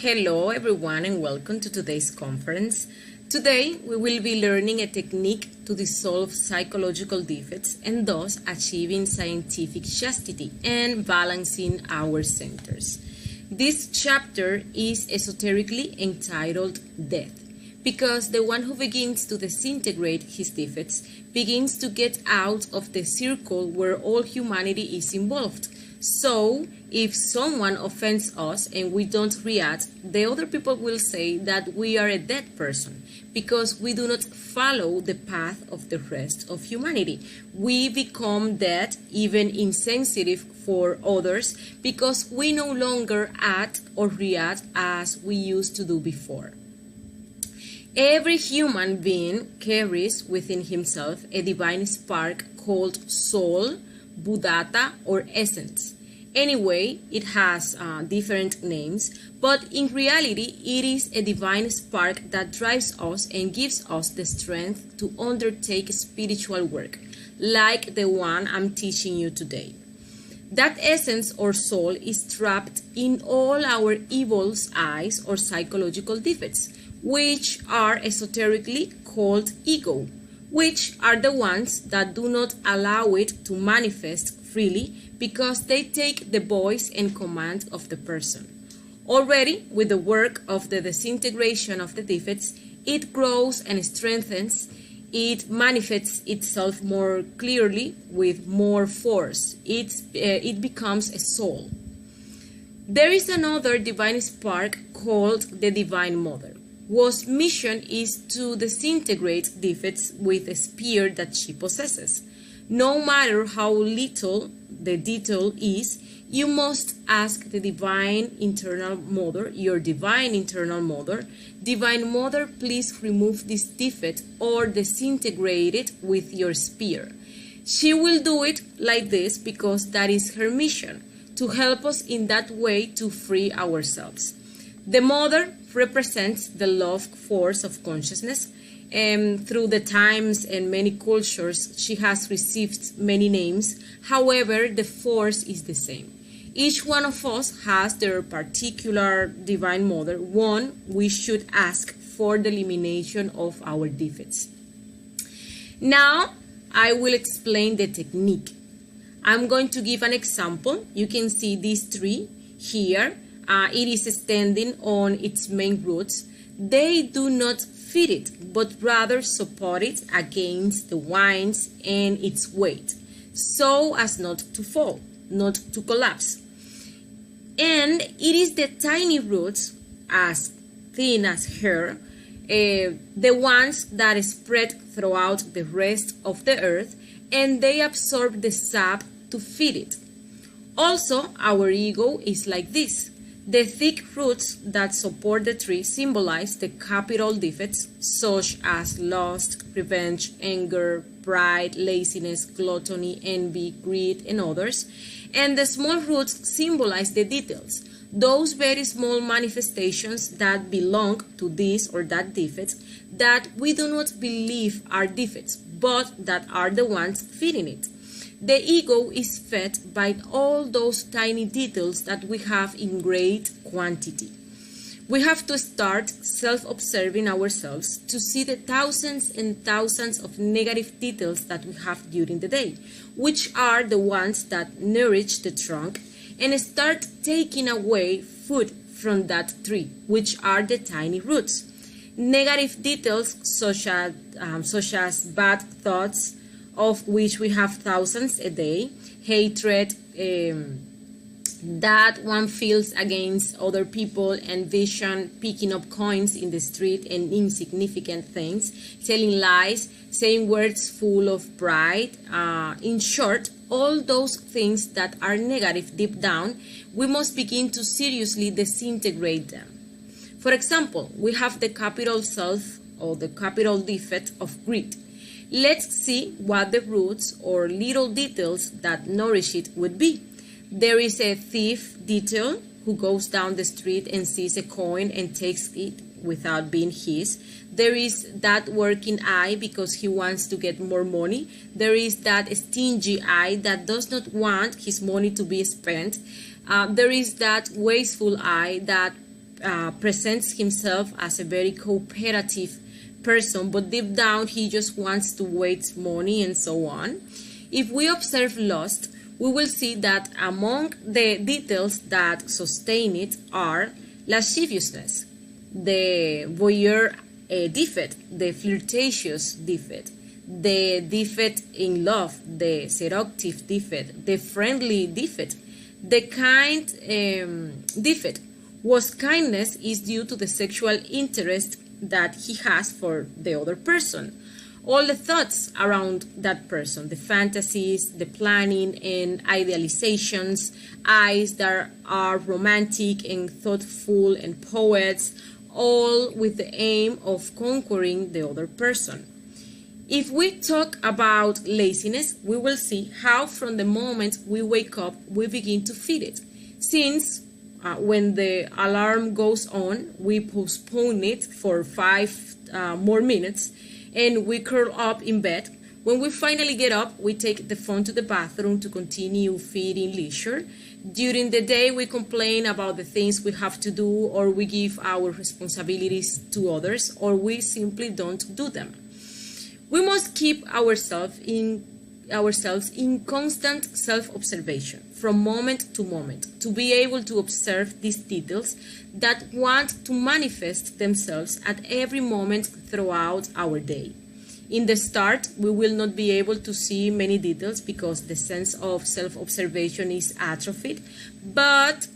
Hello everyone and welcome to today's conference. Today we will be learning a technique to dissolve psychological defects and thus achieving scientific chastity and balancing our centers. This chapter is esoterically entitled Death because the one who begins to disintegrate his defects begins to get out of the circle where all humanity is involved. So, if someone offends us and we don't react, the other people will say that we are a dead person because we do not follow the path of the rest of humanity. We become dead, even insensitive for others, because we no longer act or react as we used to do before. Every human being carries within himself a divine spark called soul, Buddhata, or essence. Anyway, it has different names, but in reality, it is a divine spark that drives us and gives us the strength to undertake spiritual work, like the one I'm teaching you today. That essence or soul is trapped in all our evil's eyes or psychological defects, which are esoterically called ego, which are the ones that do not allow it to manifest freely because they take the voice and command of the person. Already, with the work of the disintegration of the defects, it grows and strengthens. It manifests itself more clearly with more force. It becomes a soul. There is another divine spark called the Divine Mother, whose mission is to disintegrate defects with a spear that she possesses. No matter how little the detail is, you must ask the Divine Internal Mother, your Divine Internal Mother, Divine Mother, please remove this defect or disintegrate it with your spear. She will do it like this because that is her mission, to help us in that way to free ourselves. The Mother represents the love force of consciousness. Through the times and many cultures, she has received many names. However, the force is the same. Each one of us has their particular Divine Mother, one we should ask for the elimination of our defects. Now, I will explain the technique. I'm going to give an example. You can see these three here. It is standing on its main roots. They do not feed it, but rather support it against the winds and its weight, so as not to fall, not to collapse. And it is the tiny roots, as thin as hair, the ones that spread throughout the rest of the earth, and they absorb the sap to feed it. Also, our ego is like this. The thick roots that support the tree symbolize the capital defects such as lust, revenge, anger, pride, laziness, gluttony, envy, greed, and others. And the small roots symbolize the details, those very small manifestations that belong to this or that defect that we do not believe are defects, but that are the ones feeding it. The ego is fed by all those tiny details that we have in great quantity. We have to start self-observing ourselves to see the thousands and thousands of negative details that we have during the day, which are the ones that nourish the trunk, and start taking away food from that tree, which are the tiny roots. Negative details such as bad thoughts, of which we have thousands a day, hatred, that one feels against other people, envision picking up coins in the street and insignificant things, telling lies, saying words full of pride. In short, all those things that are negative deep down, we must begin to seriously disintegrate them. For example, we have the capital self or the capital defect of greed. Let's see what the roots or little details that nourish it would be. There is a thief detail who goes down the street and sees a coin and takes it without being his. There is that working eye because he wants to get more money. There is that stingy eye that does not want his money to be spent. There is that wasteful eye that presents himself as a very cooperative person, but deep down he just wants to waste money and so on. If we observe lust, we will see that among the details that sustain it are lasciviousness, the voyeur defect, the flirtatious defect, the defect in love, the seductive defect, the friendly defect, the kind defect, whose kindness is due to the sexual interest that he has for the other person. All the thoughts around that person, the fantasies, the planning and idealizations, eyes that are romantic and thoughtful and poets, all with the aim of conquering the other person. If we talk about laziness, we will see how from the moment we wake up, we begin to feed it. Since when the alarm goes on, we postpone it for 5 more minutes, and we curl up in bed. When we finally get up, we take the phone to the bathroom to continue feeding leisure. During the day, we complain about the things we have to do, or we give our responsibilities to others, or we simply don't do them. We must keep ourselves in constant self-observation from moment to moment to be able to observe these details that want to manifest themselves at every moment throughout our day. In the start, we will not be able to see many details because the sense of self-observation is atrophied, but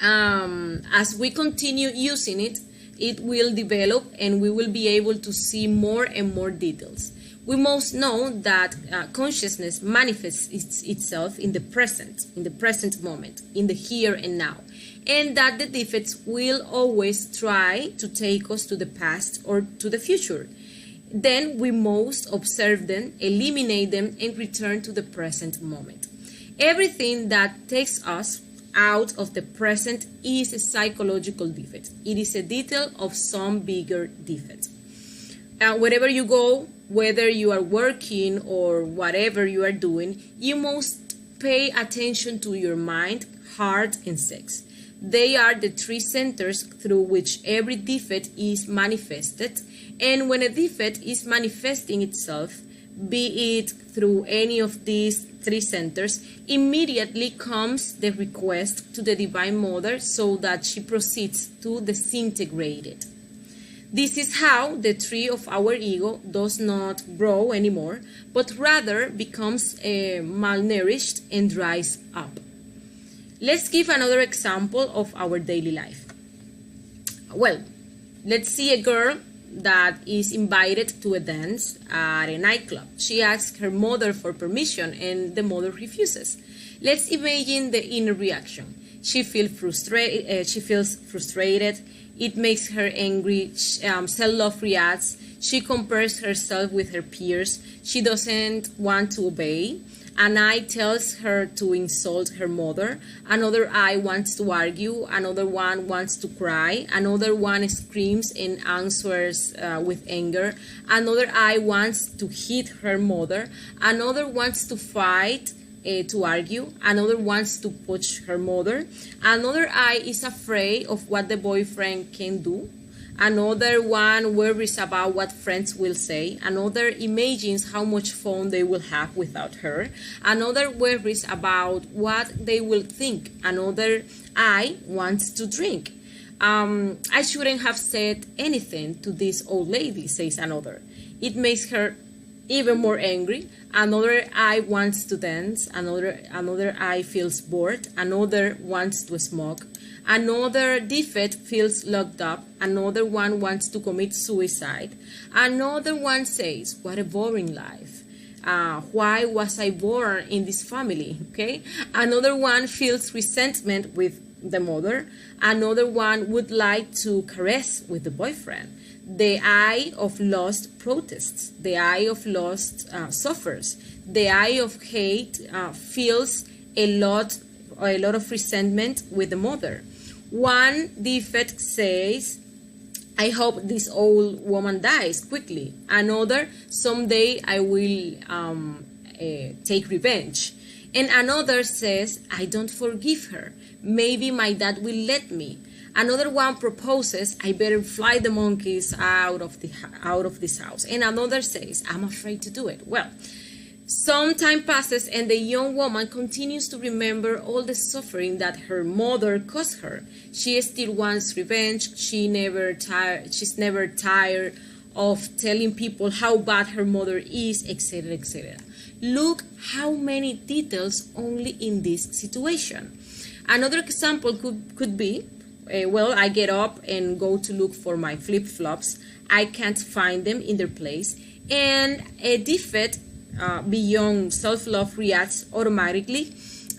as we continue using it, it will develop and we will be able to see more and more details. We must know that consciousness manifests itself in the present moment, in the here and now, and that the defects will always try to take us to the past or to the future. Then we must observe them, eliminate them, and return to the present moment. Everything that takes us out of the present is a psychological defect. It is a detail of some bigger defect. Wherever you go, whether you are working or whatever you are doing, you must pay attention to your mind, heart, and sex. They are the 3 centers through which every defect is manifested, and when a defect is manifesting itself, be it through any of these 3 centers, immediately comes the request to the Divine Mother so that she proceeds to disintegrate it. This is how the tree of our ego does not grow anymore, but rather becomes malnourished and dries up. Let's give another example of our daily life. Well, let's see a girl that is invited to a dance at a nightclub. She asks her mother for permission and the mother refuses. Let's imagine the inner reaction. She feels frustrated. It makes her angry. Self-love reacts. She compares herself with her peers. She doesn't want to obey. An eye tells her to insult her mother. Another eye wants to argue. Another one wants to cry. Another one screams and answers with anger. Another eye wants to hit her mother. Another wants to fight, to argue. Another wants to push her mother. Another eye is afraid of what the boyfriend can do. Another one worries about what friends will say. Another imagines how much fun they will have without her. Another worries about what they will think. Another eye wants to drink. I shouldn't have said anything to this old lady, says another. It makes her even more angry. Another eye wants to dance. Another eye feels bored. Another wants to smoke. Another defect feels locked up. Another one wants to commit suicide. Another one says, what a boring life. Why was I born in this family? Okay. Another one feels resentment with the mother. Another one would like to caress with the boyfriend. The eye of lust protests. The eye of lust suffers. The eye of hate feels a lot of resentment with the mother. One defect says, I hope this old woman dies quickly. Another, someday I will take revenge. And another says, I don't forgive her. Maybe my dad will let me. Another one proposes, I better fly the monkeys out of this house. And another says, I'm afraid to do it. Well, some time passes and the young woman continues to remember all the suffering that her mother caused her. She still wants revenge. She's never tired of telling people how bad her mother is, etc., etc. Look how many details only in this situation. Another example could be, well, I get up and go to look for my flip-flops. I can't find them in their place. And a defect beyond self-love reacts automatically.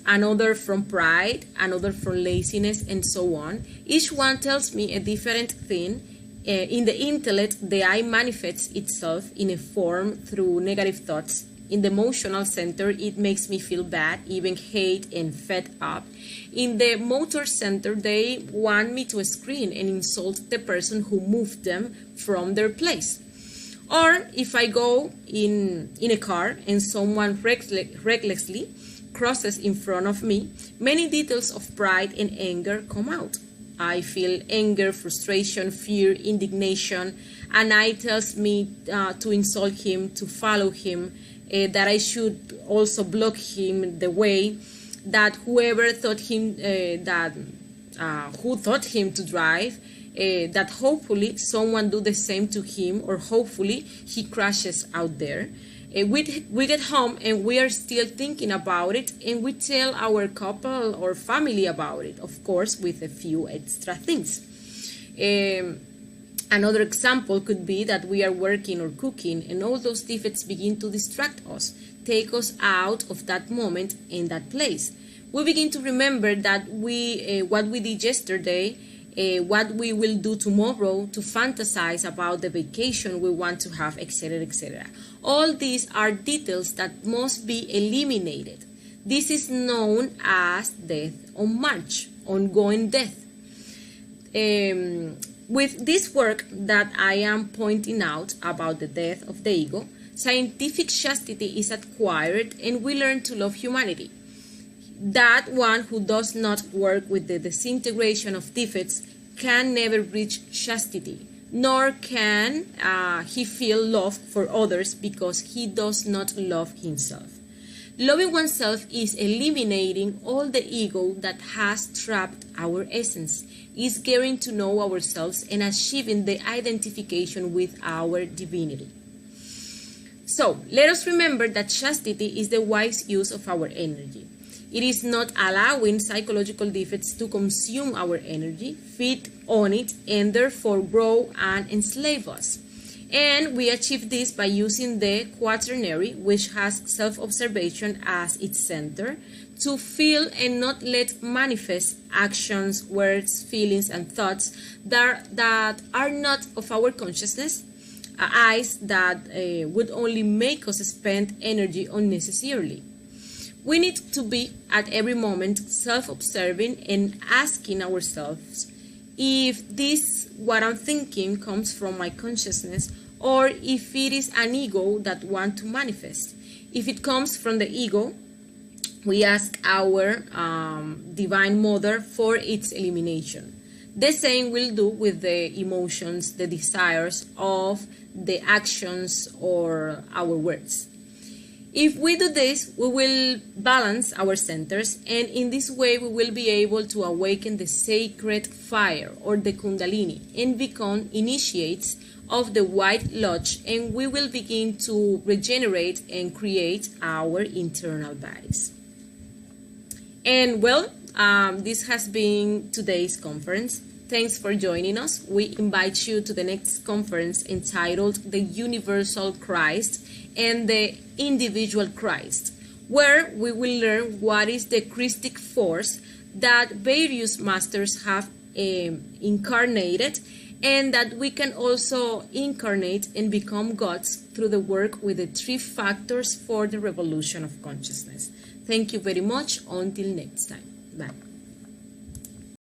Another from pride, another from laziness, and so on. Each one tells me a different thing. In the intellect, the I manifests itself in a form through negative thoughts. In the emotional center, it makes me feel bad, even hate and fed up. In the motor center, they want me to scream and insult the person who moved them from their place. Or if I go in a car and someone recklessly crosses in front of me, many details of pride and anger come out. I feel anger, frustration, fear, indignation, and I tells me to insult him, to follow him, that I should also block him the way, that whoever thought him who taught him to drive, that hopefully someone do the same to him, or hopefully he crashes out there. We get home and we are still thinking about it, and we tell our couple or family about it, of course, with a few extra things. Another example could be that we are working or cooking, and all those defects begin to distract us, take us out of that moment and that place. We begin to remember that what we did yesterday, what we will do tomorrow, to fantasize about the vacation we want to have, etc., etc. All these are details that must be eliminated. This is known as death on march, ongoing death. With this work that I am pointing out about the death of the ego, scientific chastity is acquired and we learn to love humanity. That one who does not work with the disintegration of defects can never reach chastity, nor can he feel love for others because he does not love himself. Loving oneself is eliminating all the ego that has trapped our essence, is getting to know ourselves and achieving the identification with our divinity. So, let us remember that chastity is the wise use of our energy. It is not allowing psychological defects to consume our energy, feed on it, and therefore grow and enslave us. And we achieve this by using the quaternary, which has self-observation as its center, to feel and not let manifest actions, words, feelings, and thoughts that are not of our consciousness, eyes that would only make us spend energy unnecessarily. We need to be at every moment self-observing and asking ourselves if this, what I'm thinking, comes from my consciousness, or if it is an ego that wants to manifest. If it comes from the ego, we ask our Divine Mother for its elimination. The same will do with the emotions, the desires of the actions or our words. If we do this, we will balance our centers, and in this way we will be able to awaken the sacred fire or the Kundalini and become initiates of the White Lodge, and we will begin to regenerate and create our internal bodies. And well, this has been today's conference. Thanks for joining us. We invite you to the next conference entitled The Universal Christ and the Individual Christ, where we will learn what is the Christic force that various masters have incarnated, and that we can also incarnate and become gods through the work with the 3 factors for the revolution of consciousness. Thank you very much. Until next time. Bye.